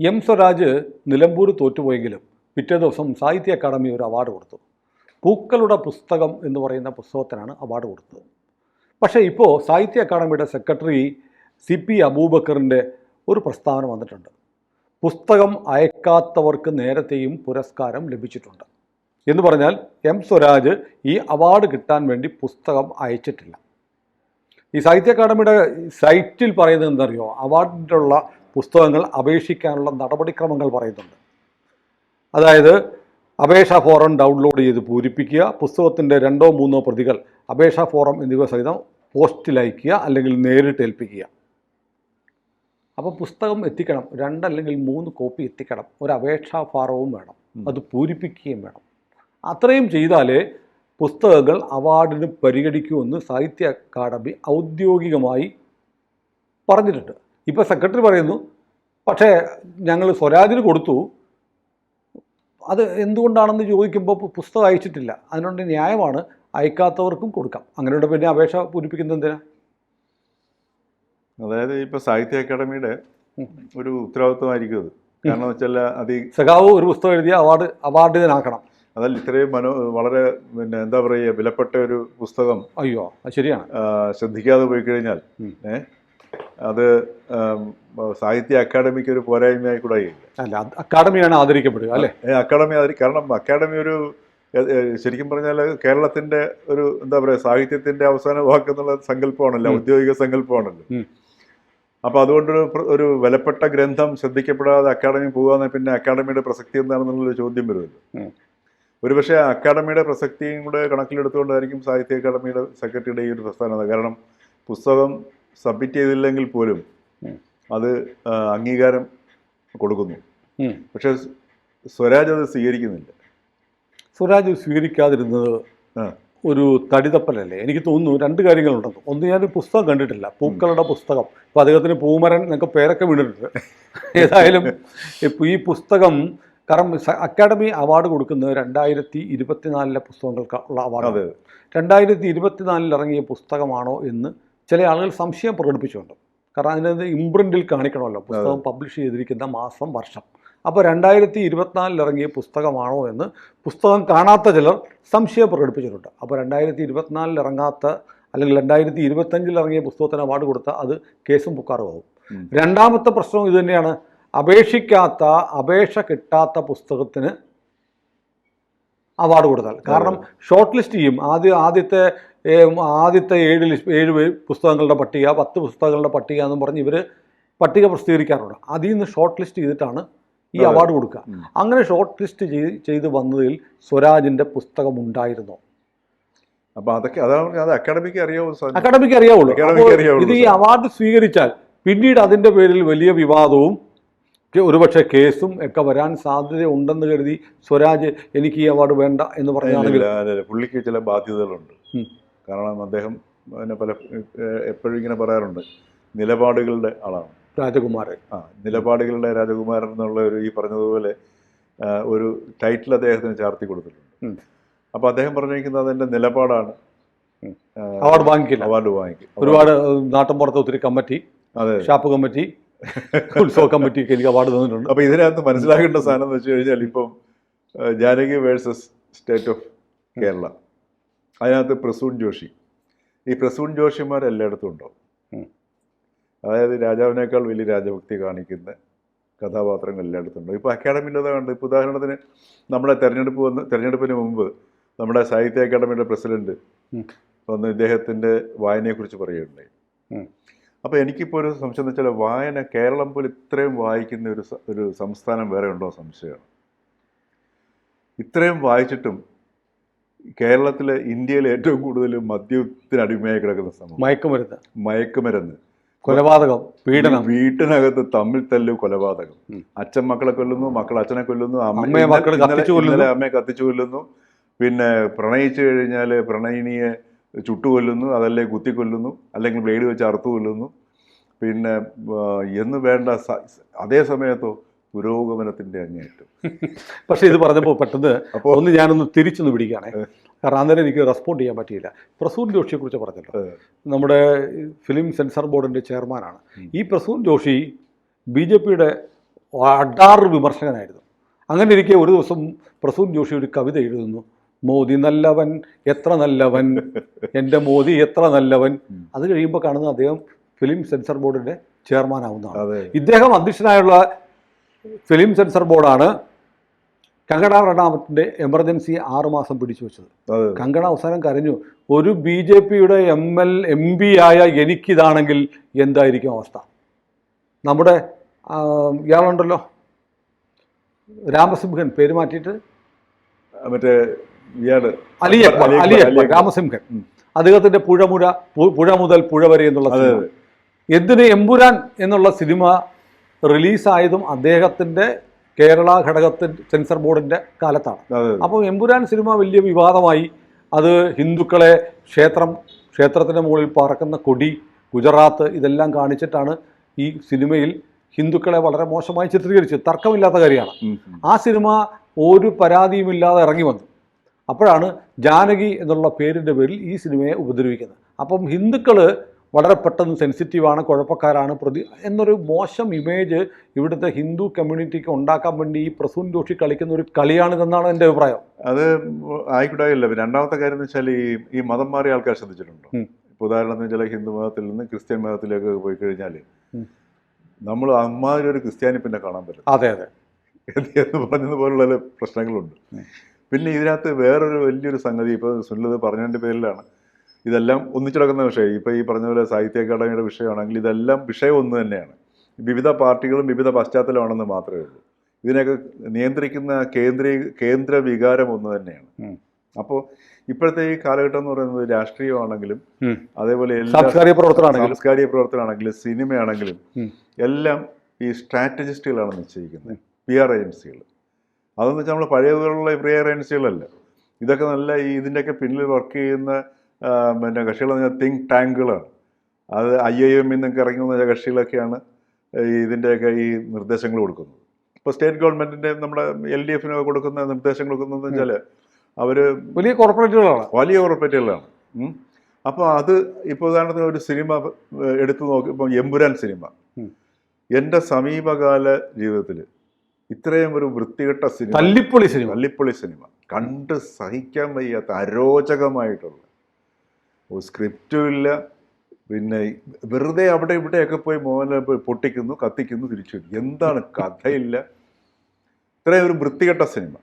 M Swaraj Nilambur തോറ്റുപോയെങ്കിലും പിറ്റേ ദിവസം സാഹിത്യ അക്കാദമി ഒരു അവാർഡ് കൊടുത്തു. പൂക്കളുടെ പുസ്തകം എന്ന് പറയുന്ന പുസ്തകത്തിനാണ് അവാർഡ് കൊടുത്തത്. പക്ഷേ ഇപ്പോൾ സാഹിത്യ അക്കാദമിയുടെ സെക്രട്ടറി CP അബൂബക്കറിൻ്റെ ഒരു പ്രസ്താവന വന്നിട്ടുണ്ട്. പുസ്തകം അയക്കാത്തവർക്ക് നേരത്തെയും പുരസ്കാരം ലഭിച്ചിട്ടുണ്ട് എന്ന് പറഞ്ഞാൽ എം സ്വരാജ് ഈ അവാർഡ് കിട്ടാൻ വേണ്ടി പുസ്തകം അയച്ചിട്ടില്ല. ഈ സാഹിത്യ അക്കാദമിയുടെ സൈറ്റിൽ പറയുന്നത് എന്തറിയോ, അവാർഡിനുള്ള പുസ്തകങ്ങൾ അപേക്ഷിക്കാനുള്ള നടപടിക്രമങ്ങൾ പറയുന്നുണ്ട്. അതായത് അപേക്ഷാ ഫോറം ഡൗൺലോഡ് ചെയ്ത് പൂരിപ്പിക്കുക, പുസ്തകത്തിൻ്റെ 2-3 പ്രതികൾ അപേക്ഷാ ഫോറം എന്നിവ സഹിതം പോസ്റ്റിൽ അയക്കുക, അല്ലെങ്കിൽ നേരിട്ട് ഏൽപ്പിക്കുക. അപ്പോൾ പുസ്തകം എത്തിക്കണം, 2 അല്ലെങ്കിൽ 3 കോപ്പി എത്തിക്കണം, ഒരു അപേക്ഷാ ഫോറവും വേണം, അത് പൂരിപ്പിക്കുകയും വേണം. അത്രയും ചെയ്താലേ പുസ്തകങ്ങൾ അവാർഡിന് പരിഗണിക്കുമെന്ന് സാഹിത്യ അക്കാദമി ഔദ്യോഗികമായി പറഞ്ഞിട്ടുണ്ട്. ഇപ്പോൾ സെക്രട്ടറി പറയുന്നു, പക്ഷേ ഞങ്ങൾ സ്വരാജിന് കൊടുത്തു, അത് എന്തുകൊണ്ടാണെന്ന് ചോദിക്കുമ്പോൾ പുസ്തകം അയച്ചിട്ടില്ല, അതിനുകൊണ്ട് ന്യായമാണ്, അയക്കാത്തവർക്കും കൊടുക്കാം. അങ്ങനെയുള്ള പിന്നെ അപേക്ഷ പൂരിപ്പിക്കുന്നത് എന്തിനാ? അതായത് ഇപ്പോൾ സാഹിത്യ അക്കാദമിയുടെ ഒരു ഉത്തരവാദിത്വമായിരിക്കും അത്. കാരണം വെച്ചാൽ സഖാവ് ഒരു പുസ്തകം എഴുതിയ അവാർഡിനാക്കണം. അതല്ല, ഇത്രയും വളരെ എന്താ പറയുക, വിലപ്പെട്ട ഒരു പുസ്തകം അയ്യോ അത് ശരിയാണ്, ശ്രദ്ധിക്കാതെ പോയി കഴിഞ്ഞാൽ അത് സാഹിത്യ അക്കാദമിക്ക് ഒരു പോരായ്മയായി കൂടെ അല്ല. അക്കാദമിയാണ് ആദരിക്കപ്പെടുക അല്ലേ? അക്കാദമി കാരണം അക്കാദമി ഒരു ശരിക്കും പറഞ്ഞാൽ കേരളത്തിന്റെ ഒരു എന്താ പറയുക, സാഹിത്യത്തിന്റെ അവസാന വാക്കെന്നുള്ള സങ്കല്പമാണല്ലോ, ഔദ്യോഗിക സങ്കല്പമാണല്ലോ. അപ്പോൾ അതുകൊണ്ടൊരു ഒരു വിലപ്പെട്ട ഗ്രന്ഥം ശ്രദ്ധിക്കപ്പെടാതെ അക്കാദമി പോകാന്ന് പിന്നെ അക്കാദമിയുടെ പ്രസക്തി എന്താണെന്നുള്ളൊരു ചോദ്യം വരുമല്ലോ. ഒരുപക്ഷെ അക്കാദമിയുടെ പ്രസക്തിയും കൂടെ കണക്കിലെടുത്തുകൊണ്ടായിരിക്കും സാഹിത്യ അക്കാദമിയുടെ സെക്രട്ടറിയുടെ ഈ ഒരു പ്രസ്ഥാനത. കാരണം പുസ്തകം സബ്മിറ്റ് ചെയ്തില്ലെങ്കിൽ പോലും അത് അംഗീകാരം കൊടുക്കുന്നു. പക്ഷെ സ്വരാജ് അത് സ്വീകരിക്കുന്നില്ല. സ്വരാജ് സ്വീകരിക്കാതിരുന്നത് ഒരു തടിതപ്പലല്ലേ? എനിക്ക് തോന്നുന്നു 2 കാര്യങ്ങളുണ്ടെന്ന്. ഒന്ന്, ഞാൻ പുസ്തകം കണ്ടിട്ടില്ല, പൂക്കളുടെ പുസ്തകം. ഇപ്പോൾ അദ്ദേഹത്തിന് പൂമരൻ എന്നൊക്കെ പേരൊക്കെ വീണിട്ടുണ്ട്. ഏതായാലും ഇപ്പോൾ ഈ പുസ്തകം, കാരണം അക്കാദമി അവാർഡ് കൊടുക്കുന്നത് 2024 പുസ്തകങ്ങൾക്കുള്ള അവാർഡ്. 2024 ഇറങ്ങിയ പുസ്തകമാണോ എന്ന് ചില ആളുകൾ സംശയം പ്രകടിപ്പിച്ചുകൊണ്ട്. കാരണം അതിനകത്ത് ഇംപ്രിൻറ്റിൽ കാണിക്കണമല്ലോ പുസ്തകം പബ്ലിഷ് ചെയ്തിരിക്കുന്ന മാസം, വർഷം. അപ്പോൾ 2024 ഇറങ്ങിയ പുസ്തകമാണോ എന്ന് പുസ്തകം കാണാത്ത ചിലർ സംശയം പ്രകടിപ്പിച്ചിട്ടുണ്ട്. അപ്പോൾ 2024 ഇറങ്ങാത്ത അല്ലെങ്കിൽ 2025 ഇറങ്ങിയ പുസ്തകത്തിന് അവാർഡ് കൊടുത്താൽ അത് കേസും പുക്കാറുമാകും. രണ്ടാമത്തെ പ്രശ്നം ഇത് തന്നെയാണ്, അപേക്ഷ കിട്ടാത്ത പുസ്തകത്തിന് അവാർഡ് കൊടുത്താൽ. കാരണം ഷോർട്ട് ലിസ്റ്റ് ചെയ്യും. ആദ്യത്തെ 7 പുസ്തകങ്ങളുടെ പട്ടിക, 10 പുസ്തകങ്ങളുടെ പട്ടിക എന്നും പറഞ്ഞ് ഇവർ പട്ടിക പ്രസിദ്ധീകരിക്കാറുണ്ട്. അതിൽ നിന്ന് ഷോർട്ട് ലിസ്റ്റ് ചെയ്തിട്ടാണ് ഈ അവാർഡ് കൊടുക്കുക. അങ്ങനെ ഷോർട്ട് ലിസ്റ്റ് ചെയ്ത് വന്നതിൽ സ്വരാജിൻ്റെ പുസ്തകം ഉണ്ടായിരുന്നോ? അപ്പോൾ അതൊക്കെ അത് അക്കാദമിക്ക് അറിയാവുള്ളൂ. ഇത് ഈ അവാർഡ് സ്വീകരിച്ചാൽ പിന്നീട് അതിൻ്റെ പേരിൽ വലിയ വിവാദവും ഒരുപക്ഷെ കേസും ഒക്കെ വരാൻ സാധ്യത ഉണ്ടെന്ന് കരുതി സ്വരാജ് എനിക്ക് ഈ അവാർഡ് വേണ്ട എന്ന് പറഞ്ഞാണെങ്കിൽ പുള്ളിക്ക് ചില ബാധ്യതകളുണ്ട്. കാരണം അദ്ദേഹം എപ്പോഴും ഇങ്ങനെ പറയാറുണ്ട്, നിലപാടുകളുടെ ആളാണ് രാജകുമാരൻ. നിലപാടുകളുടെ രാജകുമാരൻ എന്നുള്ള ഈ പറഞ്ഞതുപോലെ ഒരു ടൈറ്റിൽ അദ്ദേഹത്തിന് ചാർത്തി കൊടുത്തിട്ടുണ്ട്. അപ്പോൾ അദ്ദേഹം പറഞ്ഞിരിക്കുന്നത് അതെൻ്റെ നിലപാടാണ്, അവാർഡ് വാങ്ങിക്കും. ഒരുപാട് നാട്ടിൻപുറത്ത് ഒത്തിരി കമ്മിറ്റി, ഷാപ്പ് കമ്മിറ്റി, ഉത്സവ കമ്മിറ്റിക്ക് എനിക്ക് അവാർഡ് തന്നിട്ടുണ്ട്. അപ്പോൾ ഇതിനകത്ത് മനസ്സിലാക്കേണ്ട സാധനം എന്ന് വെച്ച് കഴിഞ്ഞാൽ, ഇപ്പം Janaki versus state of Kerala, അതിനകത്ത് പ്രസൂൺ ജോഷി, ഈ പ്രസൂൺ ജോഷിമാർ എല്ലായിടത്തും ഉണ്ടാവും. അതായത് രാജാവിനേക്കാൾ വലിയ രാജഭക്തി കാണിക്കുന്ന കഥാപാത്രങ്ങൾ എല്ലായിടത്തും ഉണ്ടാവും. ഇപ്പോൾ അക്കാദമിൻ്റെ കണ്ട്, ഇപ്പോൾ ഉദാഹരണത്തിന് നമ്മുടെ തെരഞ്ഞെടുപ്പിന് മുമ്പ് നമ്മുടെ സാഹിത്യ അക്കാദമിയുടെ പ്രസിഡന്റ് വന്ന് ഇദ്ദേഹത്തിൻ്റെ വായനയെക്കുറിച്ച് പറയുകയുണ്ടായി. അപ്പോൾ എനിക്കിപ്പോൾ ഒരു സംശയം എന്ന് വെച്ചാൽ, വായന കേരളം പോലെ ഇത്രയും വായിക്കുന്ന ഒരു സംസ്ഥാനം വേറെ ഉണ്ടോ സംശയമാണ്. ഇത്രയും വായിച്ചിട്ടും കേരളത്തിലെ, ഇന്ത്യയിലെ ഏറ്റവും കൂടുതൽ മദ്യത്തിന് അടിമയായി കിടക്കുന്ന സംഭവം മയക്കുമരുന്ന്, കൊലപാതകം, പീഡനം, വീട്ടിനകത്ത് തമ്മിൽ തല്ല്, കൊലപാതകം, അച്ഛൻ മക്കളെ കൊല്ലുന്നു, മക്കൾ അച്ഛനെ കൊല്ലുന്നു, അമ്മയെ കത്തിച്ചു കൊല്ലുന്നു, പിന്നെ പ്രണയിച്ചു കഴിഞ്ഞാൽ പ്രണയിനിയെ ചുട്ടുകൊല്ലുന്നു, അതല്ലേ കുത്തിക്കൊല്ലുന്നു, അല്ലെങ്കിൽ ബ്ലേഡ് വെച്ച് അറുത്തു കൊല്ലുന്നു, പിന്നെ എന്ന് വേണ്ട. അതേ സമയത്തോ പുരോഗമനത്തിൻ്റെ അങ്ങേയറ്റം. പക്ഷേ ഇത് പറഞ്ഞപ്പോൾ പെട്ടെന്ന് ഒന്ന് ഞാനൊന്ന് തിരിച്ചൊന്ന് പിടിക്കുകയാണെ. കാരണം അന്നേരം എനിക്ക് റെസ്പോണ്ട് ചെയ്യാൻ പറ്റിയില്ല. പ്രസൂൺ ജോഷിയെക്കുറിച്ച് പറഞ്ഞല്ലോ, നമ്മുടെ ഫിലിം സെൻസർ ബോർഡിൻ്റെ ചെയർമാനാണ്. ഈ പ്രസൂൺ ജോഷി BJPയുടെ അടാറ് വിമർശകനായിരുന്നു. അങ്ങനെ ഇരിക്കെ ഒരു ദിവസം പ്രസൂൺ ജോഷി ഒരു കവിത എഴുതുന്നു, മോദി നല്ലവൻ എത്ര നല്ലവൻ, എൻ്റെ മോദി എത്ര നല്ലവൻ. അത് കഴിയുമ്പോൾ കാണുന്നത് അദ്ദേഹം ഫിലിം സെൻസർ ബോർഡിൻ്റെ ചെയർമാനാവുന്നതാണ്. ഇദ്ദേഹം അധ്യക്ഷനായുള്ള ഫിലിം സെൻസർ ബോർഡാണ് കങ്കണ റണാവത്തിൻ്റെ എമർജൻസി 6 മാസം പിടിച്ചു വെച്ചത്. കങ്കണ അവസാനം കരഞ്ഞു, ഒരു BJPയുടെ MP ആയ എനിക്കിതാണെങ്കിൽ എന്തായിരിക്കും അവസ്ഥ. നമ്മുടെ ഇയാളുണ്ടല്ലോ രാമസിംഹൻ, പേര് മാറ്റിയിട്ട് മറ്റേ അലിയപ്പ രാമസിംഹൻ, അദ്ദേഹത്തിൻ്റെ പുഴ മുതൽ പുഴ വരെ എന്നുള്ള സിനിമ, എന്തിന് എമ്പുരാൻ എന്നുള്ള സിനിമ റിലീസായതും അദ്ദേഹത്തിൻ്റെ കേരള ഘടകത്തിൻ്റെ സെൻസർ ബോർഡിൻ്റെ കാലത്താണ്. അപ്പോൾ എമ്പുരാൻ സിനിമ വലിയ വിവാദമായി. അത് ഹിന്ദുക്കളെ ക്ഷേത്രത്തിൻ്റെ മുകളിൽ പറക്കുന്ന കൊടി, ഗുജറാത്ത് ഇതെല്ലാം കാണിച്ചിട്ടാണ് ഈ സിനിമയിൽ ഹിന്ദുക്കളെ വളരെ മോശമായി ചിത്രീകരിച്ചത്. തർക്കമില്ലാത്ത കാര്യമാണ്. ആ സിനിമ ഒരു പരാതിയുമില്ലാതെ ഇറങ്ങി വന്നു. അപ്പോഴാണ് ജാനകി എന്നുള്ള പേരിൻ്റെ പേരിൽ ഈ സിനിമയെ ഉപദ്രവിക്കുന്നത്. അപ്പം ഹിന്ദുക്കൾ വളരെ പെട്ടെന്ന് സെൻസിറ്റീവാണ്, കുഴപ്പക്കാരാണ്, എന്നൊരു മോശം ഇമേജ് ഇവിടുത്തെ ഹിന്ദു കമ്മ്യൂണിറ്റിക്ക് ഉണ്ടാക്കാൻ വേണ്ടി ഈ പ്രസൂൺ ജോഷി കളിക്കുന്ന ഒരു കളിയാണിതെന്നാണ് എൻ്റെ അഭിപ്രായം. അത് ആയിക്കൂടായില്ല. രണ്ടാമത്തെ കാര്യം എന്ന് വെച്ചാൽ ഈ മതം മാറിയ ആൾക്കാർ ശ്രദ്ധിച്ചിട്ടുണ്ടോ? ഇപ്പോൾ ഉദാഹരണത്തിന് ചില ഹിന്ദു മതത്തിൽ നിന്ന് ക്രിസ്ത്യൻ മതത്തിലേക്ക് പോയി കഴിഞ്ഞാൽ നമ്മൾ അമ്മാതിരി ഒരു ക്രിസ്ത്യാനി പിന്നെ കാണാൻ പറ്റും. അതെ അതെ എന്ന് പറഞ്ഞതുപോലുള്ള പ്രശ്നങ്ങളുണ്ട്. പിന്നെ ഇതിനകത്ത് വേറൊരു വലിയൊരു സംഗതി, ഇപ്പോൾ സുനിൽ പറഞ്ഞതിൻ്റെ പേരിലാണ് ഇതെല്ലാം ഒന്നിച്ചിടക്കുന്ന വിഷയം. ഇപ്പോൾ ഈ പറഞ്ഞ പോലെ സാഹിത്യ അക്കാദമിയുടെ വിഷയമാണെങ്കിൽ ഇതെല്ലാം വിഷയം ഒന്ന് തന്നെയാണ്. വിവിധ പാർട്ടികളും വിവിധ പശ്ചാത്തലമാണെന്ന് മാത്രമേ ഉള്ളൂ. ഇതിനൊക്കെ നിയന്ത്രിക്കുന്ന കേന്ദ്ര വികാരം ഒന്ന് തന്നെയാണ്. അപ്പോൾ ഇപ്പോഴത്തെ ഈ കാലഘട്ടം എന്ന് പറയുന്നത് രാഷ്ട്രീയമാണെങ്കിലും അതേപോലെ സാംസ്കാരിക പ്രവർത്തനമാണെങ്കിലും സിനിമയാണെങ്കിലും എല്ലാം ഈ സ്ട്രാറ്റജിസ്റ്റുകളാണ് നിശ്ചയിക്കുന്നത്, PR ഏജൻസികൾ. അതെന്ന് വെച്ചാൽ നമ്മൾ പഴയതുപോലുള്ള PR ഏജൻസികളല്ല. ഇതൊക്കെ നല്ല ഇതിൻ്റെയൊക്കെ പിന്നിൽ വർക്ക് ചെയ്യുന്ന പിന്നെ കക്ഷികളെന്ന് പറഞ്ഞാൽ തിങ്ക് ടാങ്കുകളാണ്. അത് IIM നിന്നൊക്കെ ഇറങ്ങി വന്ന കക്ഷികളൊക്കെയാണ് ഇതിൻ്റെയൊക്കെ ഈ നിർദ്ദേശങ്ങൾ കൊടുക്കുന്നത്. ഇപ്പോൾ സ്റ്റേറ്റ് ഗവൺമെൻറ്റിൻ്റെ നമ്മുടെ LDF കൊടുക്കുന്ന നിർദ്ദേശങ്ങൾ കൊടുക്കുന്നതെന്ന് വെച്ചാൽ അവർ വലിയ കോർപ്പറേറ്റുകളാണ്. അപ്പോൾ അത് ഇപ്പോൾ ഉദാഹരണത്തിന് ഒരു സിനിമ എടുത്തു നോക്കി, ഇപ്പം എമ്പുരാൻ സിനിമ, എൻ്റെ സമീപകാല ജീവിതത്തിൽ ഇത്രയും ഒരു വൃത്തികെട്ട സിനിമ, തല്ലിപ്പൊളി സിനിമ കണ്ട് സഹിക്കാൻ വയ്യാത്ത അരോചകമായിട്ടുള്ള ഒരു സ്ക്രിപ്റ്റും ഇല്ല. പിന്നെ വെറുതെ അവിടെ ഇവിടെയൊക്കെ പോയി മോഹൻലാൽ പോയി പൊട്ടിക്കുന്നു, കത്തിക്കുന്നു, തിരിച്ചു. എന്താണ് കഥയില്ല, ഇത്രയും ഒരു വൃത്തികെട്ട സിനിമ.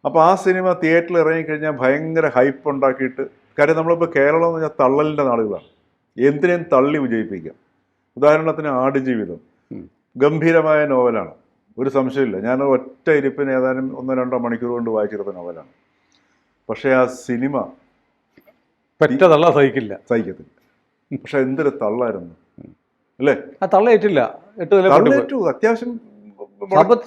അപ്പോൾ ആ സിനിമ തിയേറ്ററിൽ ഇറങ്ങിക്കഴിഞ്ഞാൽ ഭയങ്കര ഹൈപ്പ് ഉണ്ടാക്കിയിട്ട്, കാര്യം നമ്മളിപ്പോൾ കേരളം എന്ന് പറഞ്ഞാൽ തള്ളലിൻ്റെ നാടുകളാണ്. എന്തിനേയും തള്ളി വിജയിപ്പിക്കാം. ഉദാഹരണത്തിന് ആടുജീവിതം ഗംഭീരമായ നോവലാണ്, ഒരു സംശയമില്ല. ഞാൻ ഒറ്റ ഇരിപ്പിന് ഏതാനും 1-2 മണിക്കൂർ കൊണ്ട് വായിച്ചെടുത്ത നോവലാണ്. പക്ഷേ ആ സിനിമ സഹിക്കത്തില്ല. പക്ഷെ എന്തൊരു തള്ളായിരുന്നു അല്ലേ? ആ തള്ളയേറ്റില്ല, അത്യാവശ്യം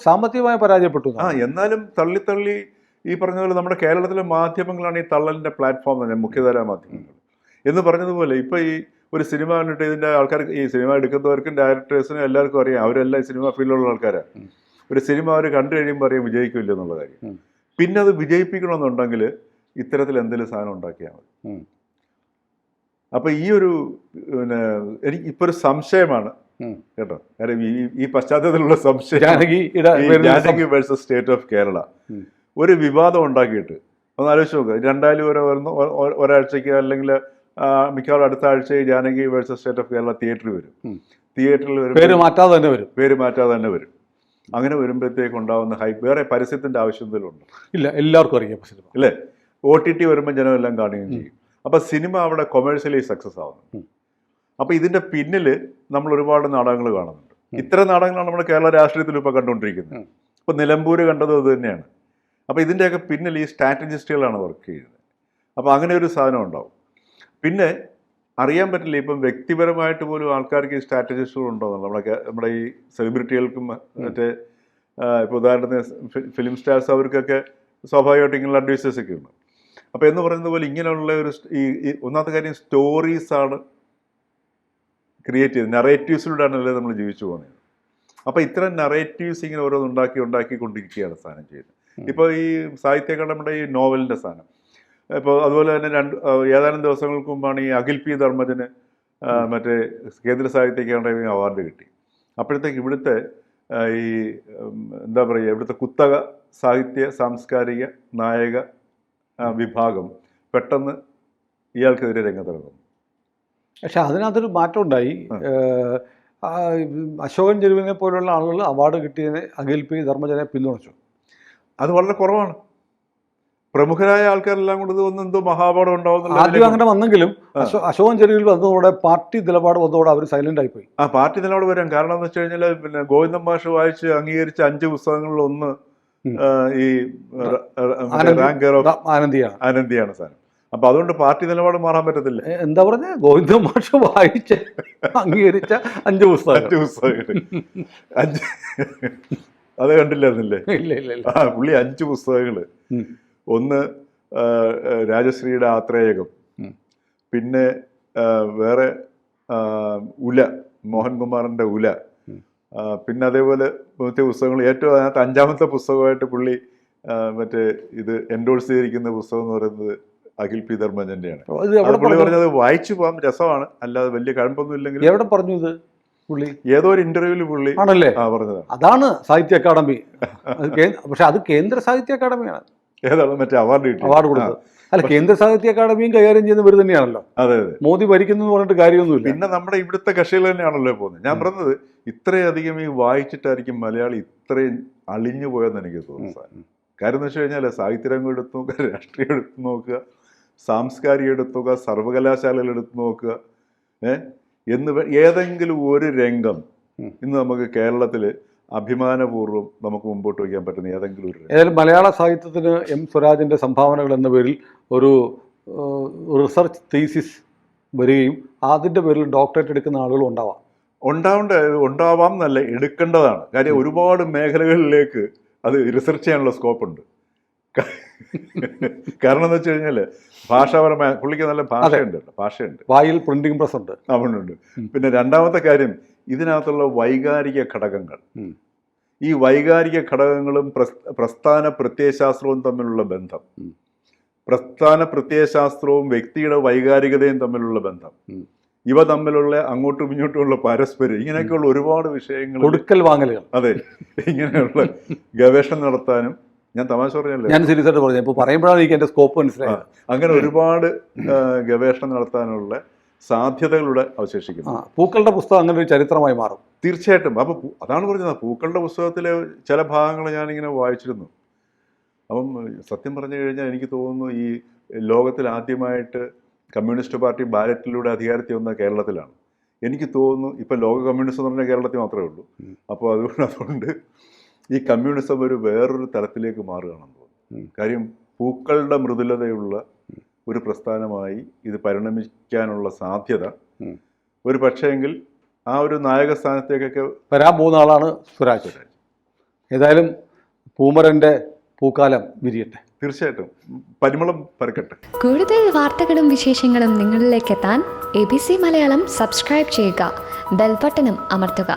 സാമ്പത്തികമായി പരാജയപ്പെട്ടു. എന്നാലും തള്ളി ഈ പറഞ്ഞ പോലെ നമ്മുടെ കേരളത്തിലെ മാധ്യമങ്ങളാണ് ഈ തള്ളലിൻ്റെ പ്ലാറ്റ്ഫോം തന്നെ, മുഖ്യധാരാ മാധ്യമങ്ങൾ എന്ന് പറഞ്ഞതുപോലെ. ഇപ്പോൾ ഈ ഒരു സിനിമ കണ്ടിട്ട് ഇതിൻ്റെ ആൾക്കാർക്ക്, ഈ സിനിമ എടുക്കുന്നവർക്കും ഡയറക്ടേഴ്സിനും എല്ലാവർക്കും അറിയാം, അവരെല്ലാം ഈ സിനിമ ഫീൽഡിലുള്ള ആൾക്കാരാണ്. ഒരു സിനിമ അവർ കണ്ടു കഴിയുമ്പോൾ അറിയാം വിജയിക്കില്ല എന്നുള്ള കാര്യം. പിന്നെ അത് വിജയിപ്പിക്കണമെന്നുണ്ടെങ്കിൽ ഇത്തരത്തിൽ എന്തെങ്കിലും സാധനം ഉണ്ടാക്കിയാൽ മതി. അപ്പോൾ ഈ ഒരു പിന്നെ എനിക്ക് ഇപ്പോൾ ഒരു സംശയമാണ് കേട്ടോ, കാര്യം ഈ പശ്ചാത്തലത്തിലുള്ള സംശയം, Janaki versus state of Kerala ഒരു വിവാദം ഉണ്ടാക്കിയിട്ട് ഒന്ന് ആലോചിച്ച് നോക്കുക. 2000 ഒരാഴ്ചയ്ക്ക് അല്ലെങ്കിൽ മിക്കവാറും അടുത്ത ആഴ്ച Janaki versus state of Kerala തിയേറ്ററിൽ വരും. തിയേറ്ററിൽ വരും, പേര് മാറ്റാതെ തന്നെ വരും. അങ്ങനെ വരുമ്പോഴത്തേക്ക് ഉണ്ടാകുന്ന ഹൈപ്പ് വേറെ പരസ്യത്തിൻ്റെ ആവശ്യത്തിലുണ്ട്. ഇല്ല, എല്ലാവർക്കും അറിയാം അല്ലേ? OTT വരുമ്പോൾ ജനമെല്ലാം കാണുകയും ചെയ്യും. അപ്പോൾ സിനിമ അവിടെ കൊമേഴ്ഷ്യലി സക്സസ് ആവുന്നു. അപ്പോൾ ഇതിൻ്റെ പിന്നിൽ നമ്മൾ ഒരുപാട് നാടകങ്ങൾ കാണുന്നുണ്ട്. ഇത്തരം നാടകങ്ങളാണ് നമ്മുടെ കേരള രാഷ്ട്രീയത്തിൽ ഇപ്പോൾ കണ്ടുകൊണ്ടിരിക്കുന്നത്. ഇപ്പോൾ നിലമ്പൂർ കണ്ടതും അത് തന്നെയാണ്. അപ്പോൾ ഇതിൻ്റെയൊക്കെ പിന്നിൽ ഈ സ്ട്രാറ്റജിസ്റ്റുകളാണ് വർക്ക് ചെയ്യുന്നത്. അപ്പോൾ അങ്ങനെ ഒരു സാധനം ഉണ്ടാവും. പിന്നെ അറിയാൻ പറ്റില്ല, ഇപ്പം വ്യക്തിപരമായിട്ട് പോലും ആൾക്കാർക്ക് ഈ സ്ട്രാറ്റജിസ്റ്റുകൾ ഉണ്ടോയെന്നുള്ളത്. നമ്മുടെ ഈ സെലിബ്രിറ്റികൾക്കും മറ്റേ ഇപ്പോൾ ഉദാഹരണത്തിന് ഫിലിം സ്റ്റാർസ് അവർക്കൊക്കെ സ്വാഭാവികമായിട്ട് ഇങ്ങനെയുള്ള അഡ്വൈസേഴ്സ് ഒക്കെ ഉണ്ട്. അപ്പോൾ എന്ന് പറയുന്നത് പോലെ ഇങ്ങനെയുള്ള ഒരു ഈ ഒന്നാമത്തെ കാര്യം സ്റ്റോറീസാണ് ക്രിയേറ്റ് ചെയ്തത്, നറേറ്റീവ്സിലൂടെയാണല്ലേ നമ്മൾ ജീവിച്ചു പോകുന്നത്. അപ്പോൾ ഇത്തരം നറേറ്റീവ്സ് ഇങ്ങനെ ഓരോന്ന് ഉണ്ടാക്കിക്കൊണ്ടിരിക്കുകയാണ് സാധനം ചെയ്യുന്നത്. ഇപ്പോൾ ഈ സാഹിത്യ അക്കാദമിയുടെ ഈ നോവലിൻ്റെ സാധനം, ഇപ്പോൾ അതുപോലെ തന്നെ ഏതാനും ദിവസങ്ങൾക്ക് മുമ്പാണ് ഈ അഖിൽ P ധർമ്മജന് മറ്റേ കേന്ദ്ര സാഹിത്യ അക്കാദമി അവാർഡ് കിട്ടി. അപ്പോഴത്തേക്ക് ഇവിടുത്തെ ഈ എന്താ പറയുക ഇവിടുത്തെ കുത്തക സാഹിത്യ സാംസ്കാരിക നായക വിഭാഗം പെട്ടെന്ന് ഇയാൾക്കെതിരെ രംഗത്തിറങ്ങുന്നു. പക്ഷെ അതിനകത്തൊരു മാറ്റം ഉണ്ടായി. അശോകൻ ചെരുവിനെ പോലുള്ള ആളുകൾ അവാർഡ് കിട്ടിയതിനെ അഖിൽ പി ധർമ്മജനെ പിന്തുണച്ചു. അത് വളരെ കുറവാണ്. പ്രമുഖരായ ആൾക്കാരെല്ലാം കൂടി ഇത് എന്തോ മഹാപാഠം ഉണ്ടാവുന്ന ആദ്യം അങ്ങനെ വന്നെങ്കിലും അശോകൻ ചെരുവിൽ വന്നതോടെ പാർട്ടി നിലപാട് വന്നതോടെ അവർ സൈലന്റ് ആയിപ്പോയി. പാർട്ടി നിലപാട് വരാം. കാരണം എന്ന് വെച്ച് കഴിഞ്ഞാൽ പിന്നെ ഗോവിന്ദൻ മാഷ് വായിച്ച് അംഗീകരിച്ച 5 പുസ്തകങ്ങളിൽ ഒന്ന് ഈ റാങ്കർ ഓഫ് ആനന്ദിയാണ് സാധനം. അപ്പൊ അതുകൊണ്ട് പാർട്ടി നിലപാട് മാറാൻ പറ്റത്തില്ല. എന്താ പറഞ്ഞ ഗോവിന്ദൻ മാഷ് വായിച്ച് അംഗീകരിച്ച 5 പുസ്തകങ്ങൾ അത് കണ്ടില്ലായിരുന്നില്ലേ? ഇല്ല ഇല്ല ഇല്ല. പുള്ളി 5 പുസ്തകങ്ങള്. ഒന്ന് രാജശ്രീയുടെ ആത്രേയകം, പിന്നെ വേറെ ഉല, മോഹൻകുമാറിന്റെ ഉല, പിന്നെ അതേപോലെ മറ്റേ പുസ്തകങ്ങൾ. ഏറ്റവും അതിനകത്ത് 5ാമത്തെ പുസ്തകമായിട്ട് പുള്ളി മറ്റേ ഇത് എൻഡോഴ്സ് ചെയ്തിരിക്കുന്ന പുസ്തകം എന്ന് പറയുന്നത് അഖിൽ പി ധർമ്മജന്റെയാണ്. പുള്ളി പറഞ്ഞത് വായിച്ചു പോകാൻ രസമാണ്, അല്ലാതെ വലിയ കഴമ്പൊന്നും ഇല്ലെങ്കിൽ. എവിടെ പറഞ്ഞു ഇത് പുള്ളി? ഏതോ ഒരു ഇന്റർവ്യൂവിൽ പുള്ളി ആണല്ലേ പറഞ്ഞതാണ്. അതാണ് സാഹിത്യ അക്കാദമി. പക്ഷെ അത് കേന്ദ്ര സാഹിത്യ അക്കാദമിയാണ്. ഏതാണ് മറ്റേ അവാർഡ് കൊടുത്തത്? അല്ല, കേന്ദ്ര സാഹിത്യ അക്കാദമിയും കൈകാര്യം ചെയ്യുന്ന ഇവർ തന്നെയാണല്ലോ. അതെ അതെ. മോദി ഭരിക്കുന്നു പറഞ്ഞിട്ട് കാര്യമൊന്നുമില്ല. പിന്നെ നമ്മുടെ ഇവിടുത്തെ കക്ഷികൾ തന്നെയാണല്ലോ പോകുന്നത്. ഞാൻ പറഞ്ഞത് ഇത്രയധികം ഈ വായിച്ചിട്ടായിരിക്കും മലയാളി ഇത്രയും അളിഞ്ഞു പോയെന്ന് എനിക്ക് തോന്നുന്നു. കാര്യം എന്ന് വെച്ച് കഴിഞ്ഞാൽ സാഹിത്യരംഗം എടുത്തു നോക്കുക, രാഷ്ട്രീയം എടുത്തു നോക്കുക, സാംസ്കാരികം എടുത്തു നോക്കുക, സർവകലാശാലകൾ എടുത്തു നോക്കുക, ഏതെങ്കിലും ഒരു രംഗം ഇന്ന് നമുക്ക് കേരളത്തിൽ അഭിമാനപൂർവ്വം നമുക്ക് മുമ്പോട്ട് വയ്ക്കാൻ പറ്റുന്ന ഏതെങ്കിലും ഒരു ഏതായാലും മലയാള സാഹിത്യത്തിന് എം സ്വരാജിൻ്റെ സംഭാവനകൾ എന്ന പേരിൽ ഒരു റിസർച്ച് തീസിസ് വരികയും അതിൻ്റെ പേരിൽ ഡോക്ടറേറ്റ് എടുക്കുന്ന ആളുകളും ഉണ്ടാവാം എന്നല്ല, എടുക്കേണ്ടതാണ്. കാര്യം ഒരുപാട് മേഖലകളിലേക്ക് അത് റിസർച്ച് ചെയ്യാനുള്ള സ്കോപ്പുണ്ട്. കാരണം എന്ന് വെച്ച് കഴിഞ്ഞാൽ ഭാഷാപരമായ പുള്ളിക്ക് നല്ല ഭാഷയുണ്ട്, വായിൽ പ്രിന്റിംഗ് പ്രസ് ഉണ്ട്, അവനുണ്ട്. പിന്നെ രണ്ടാമത്തെ കാര്യം, ഇതിനകത്തുള്ള വൈകാരിക ഘടകങ്ങൾ, ഈ വൈകാരിക ഘടകങ്ങളും പ്രസ്ഥാന പ്രത്യയശാസ്ത്രവും തമ്മിലുള്ള ബന്ധം, പ്രസ്ഥാന പ്രത്യയശാസ്ത്രവും വ്യക്തിയുടെ വൈകാരികതയും തമ്മിലുള്ള ബന്ധം, ഇവ തമ്മിലുള്ള അങ്ങോട്ടും ഇങ്ങോട്ടുമുള്ള പരസ്പരം, ഇങ്ങനെയൊക്കെയുള്ള ഒരുപാട് വിഷയങ്ങൾ, കൊടുക്കൽ വാങ്ങലുകൾ, അതെ, ഇങ്ങനെയുള്ള ഗവേഷണം നടത്താനും, ഞാൻ തമാശ പറഞ്ഞല്ലേ, ഞാൻ സീരിയസ് ആയിട്ട് പറഞ്ഞു, ഇപ്പോൾ പറയുമ്പോഴാണ് എനിക്ക് എൻ്റെ സ്കോപ്പ് മനസ്സിലായത്. അങ്ങനെ ഒരുപാട് ഗവേഷണം നടത്താനുള്ള സാധ്യതകളുടെ അവശേഷിക്കുന്നു. പൂക്കളുടെ പുസ്തകം അങ്ങനെ ഒരു ചരിത്രമായി മാറും തീർച്ചയായിട്ടും. അപ്പോൾ അതാണ് പറഞ്ഞത്, പൂക്കളുടെ പുസ്തകത്തിലെ ചില ഭാഗങ്ങൾ ഞാനിങ്ങനെ വായിച്ചിരുന്നു. അപ്പം സത്യം പറഞ്ഞു കഴിഞ്ഞാൽ എനിക്ക് തോന്നുന്നു ഈ ലോകത്തിൽ ആദ്യമായിട്ട് കമ്മ്യൂണിസ്റ്റ് പാർട്ടി ബാലറ്റിലൂടെ അധികാരത്തിൽ വന്ന കേരളത്തിലാണ്. എനിക്ക് തോന്നുന്നു ഇപ്പം ലോക കമ്മ്യൂണിസം എന്ന് പറഞ്ഞാൽ കേരളത്തിൽ മാത്രമേ ഉള്ളൂ. അപ്പോൾ അതുകൊണ്ട് ഈ കമ്മ്യൂണിസം വേറൊരു തലത്തിലേക്ക് മാറുകയാണെന്ന് തോന്നുന്നു. കാര്യം പൂക്കളുടെ മൃദുലതയുള്ള ഒരു പ്രസ്ഥാനമായി ഇത് പരിണമിക്കാനുള്ള സാധ്യത ഒരു പക്ഷേങ്കിൽ ആ ഒരു നായക സ്ഥാനത്തേക്കൊക്കെ വരാൻ പോകുന്ന ആളാണ് സ്വരാജ്. ഏതായാലും പൂമരൻ്റെ പൂക്കാലം വിരിയട്ടെ. തീർച്ചയായിട്ടും പരിമളം പരക്കട്ടെ. കൂടുതൽ വാർത്തകളും വിശേഷങ്ങളും നിങ്ങളിലേക്ക് എത്താൻ ABC മലയാളം സബ്സ്ക്രൈബ് ചെയ്യുക, ബെൽ ബട്ടണും അമർത്തുക.